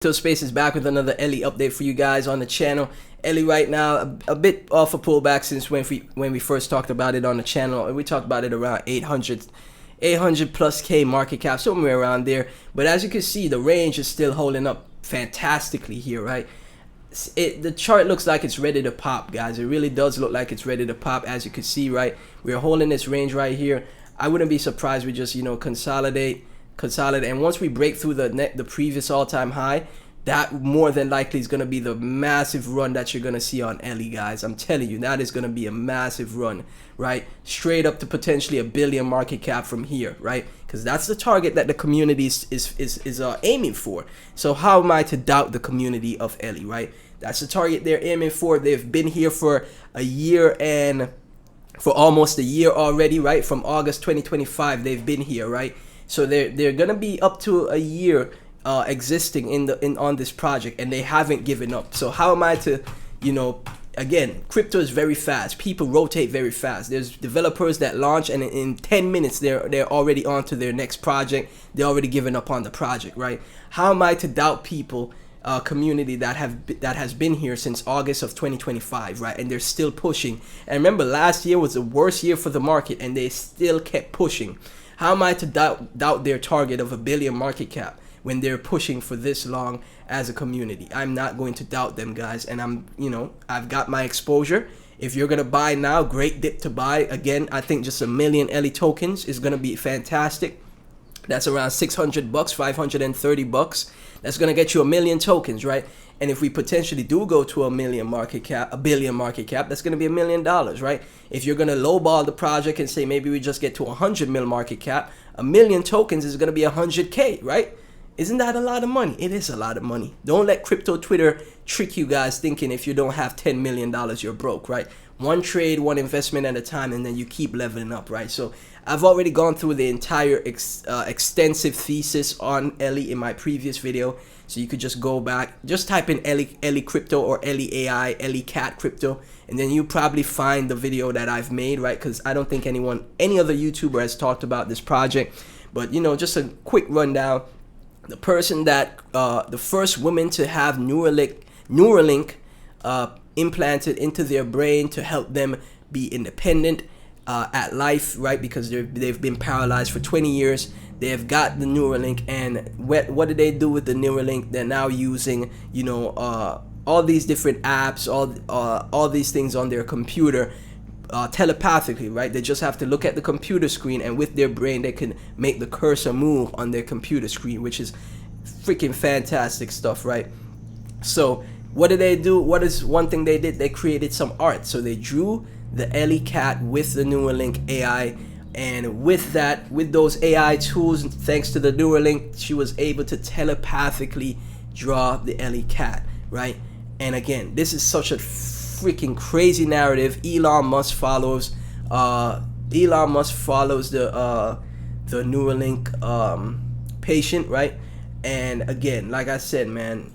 Space is back with another Ellie update for you guys on the channel. Ellie right now a bit off a pullback since when we first talked about it on the channel, and we talked about it around 800 plus K market cap, somewhere around there. But as you can see, the range is still holding up fantastically here, right? The chart looks like it's ready to pop, guys. It really does look like it's ready to pop, as you can see, right? We're holding this range right here. I wouldn't be surprised we just, consolidate, and once we break through the previous all-time high, that more than likely is going to be the massive run that you're going to see on Ellie, guys. I'm telling you, that is going to be a massive run, right? Straight up to potentially $1 billion market cap from here, right? Because that's the target that the community is aiming for. So how am I to doubt the community of Ellie, right? That's the target they're aiming for. They've been here for a year and for almost a year already, right? From August 2025, they've been here, right? So they're gonna be up to a year existing on this project, and they haven't given up. So how am I to, again, crypto is very fast. People rotate very fast. There's developers that launch, and in 10 minutes they're already on to their next project. They're already given up on the project, right? How am I to doubt people? Community that has been here since August of 2025, right? And they're still pushing. And remember, last year was the worst year for the market, and they still kept pushing. How am I to doubt their target of $1 billion market cap when they're pushing for this long as a community? I'm not going to doubt them, guys. And I've got my exposure. If you're gonna buy now, great dip to buy. Again, I think just 1 million Ellie tokens is gonna be fantastic. That's around $600, $530. That's gonna get you 1 million tokens, right? And if we potentially do go to $1 billion market cap, that's gonna be $1 million, right? If you're gonna lowball the project and say maybe we just get to 100 mil market cap, 1 million tokens is gonna be 100K, right? Isn't that a lot of money? It is a lot of money. Don't let crypto Twitter trick you guys thinking if you don't have $10 million, you're broke, right? One trade, one investment at a time, and then you keep leveling up, right? So I've already gone through the entire extensive thesis on Ellie in my previous video. So you could just go back, just type in Ellie crypto or Ellie AI, Ellie cat crypto, and then you probably find the video that I've made, right? Because I don't think any other YouTuber has talked about this project. But just a quick rundown. The person that the first woman to have Nueralink implanted into their brain to help them be independent at life, right? Because they've been paralyzed for 20 years. They've got the Nueralink, and what do they do with the Nueralink? They're now using, all these different apps, all these things on their computer telepathically, right? They just have to look at the computer screen, and with their brain, they can make the cursor move on their computer screen, which is freaking fantastic stuff, right? So what did they do? What is one thing they did? They created some art. So they drew the Ellie cat with the Nueralink AI, and with those AI tools, thanks to the Nueralink, she was able to telepathically draw the Ellie cat, right? And again, this is such a freaking crazy narrative. Elon Musk follows the Nueralink patient, right? And again, like I said, man,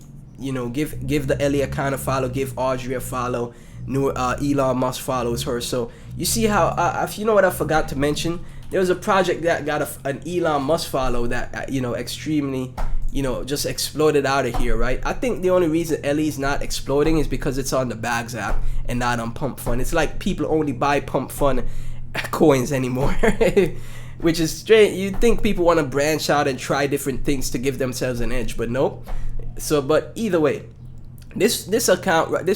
give the Ellie account a follow, give Audrey a follow. Elon Musk follows her. So you see how you know what I forgot to mention? There was a project that got an Elon Musk follow that extremely just exploded out of here, right? I think the only reason Ellie's not exploding is because it's on the Bags app and not on Pump Fund. It's like people only buy Pump Fund coins anymore, which is strange. You'd think people want to branch out and try different things to give themselves an edge, but nope. So, but either way, this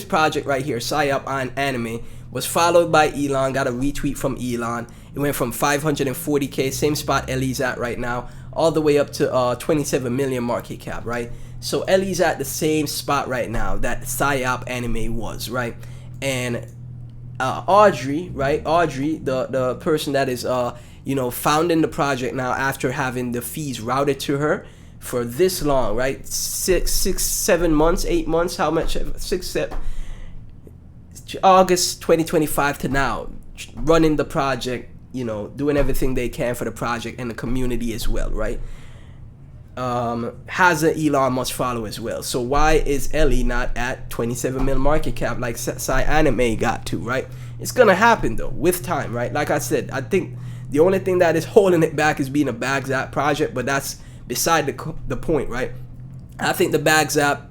project right here, Psyop on Anime, was followed by Elon, got a retweet from Elon. It went from 540K, same spot Ellie's at right now, all the way up to 27 million market cap, right? So Ellie's at the same spot right now that Psyop Anime was, right? And Audrey, right? Audrey, the person that is founding the project now after having the fees routed to her for this long, right? 7 months, 8 months, how much? 6, 7, August 2025 to now, running the project, doing everything they can for the project and the community as well, right? Has an Elon Musk follow as well. So why is Ellie not at 27 mil market cap like Psy Anime got to, right? It's gonna happen though with time, right? Like I said, I think the only thing that is holding it back is being a Bags app project, but that's beside the point, right? I think the Bags app,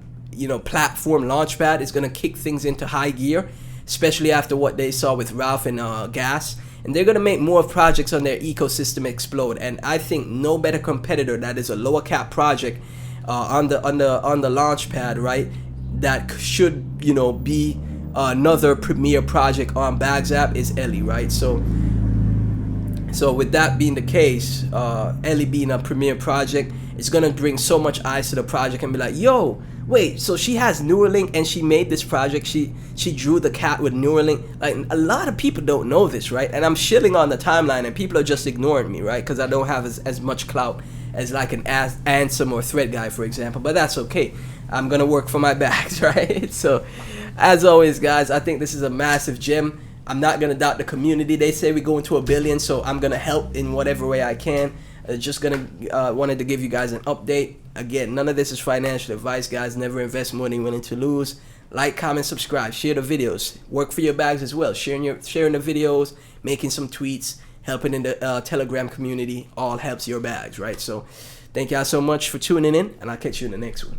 platform launchpad is gonna kick things into high gear, especially after what they saw with Ralph and Gas. And they're gonna make more projects on their ecosystem explode. And I think no better competitor that is a lower cap project on the launchpad, right? That should be another premier project on Bags app is Ellie, right? So with that being the case, Ellie being a premier project, it's gonna bring so much eyes to the project and be like, yo, wait, so she has Nueralink and she made this project. She drew the cat with Nueralink. Like, a lot of people don't know this, right? And I'm shilling on the timeline and people are just ignoring me, right? Because I don't have as much clout as like an Ansem or Thread guy, for example. But that's okay. I'm gonna work for my bags, right? So, as always, guys, I think this is a massive gem. I'm not gonna doubt the community. They say we go into 1 billion, so I'm gonna help in whatever way I can. Just wanted to give you guys an update. Again, none of this is financial advice, guys. Never invest more than you're willing to lose. Like, comment, subscribe, share the videos. Work for your bags as well. Sharing the videos, making some tweets, helping in the Telegram community, all helps your bags, right? So thank y'all so much for tuning in, and I'll catch you in the next one.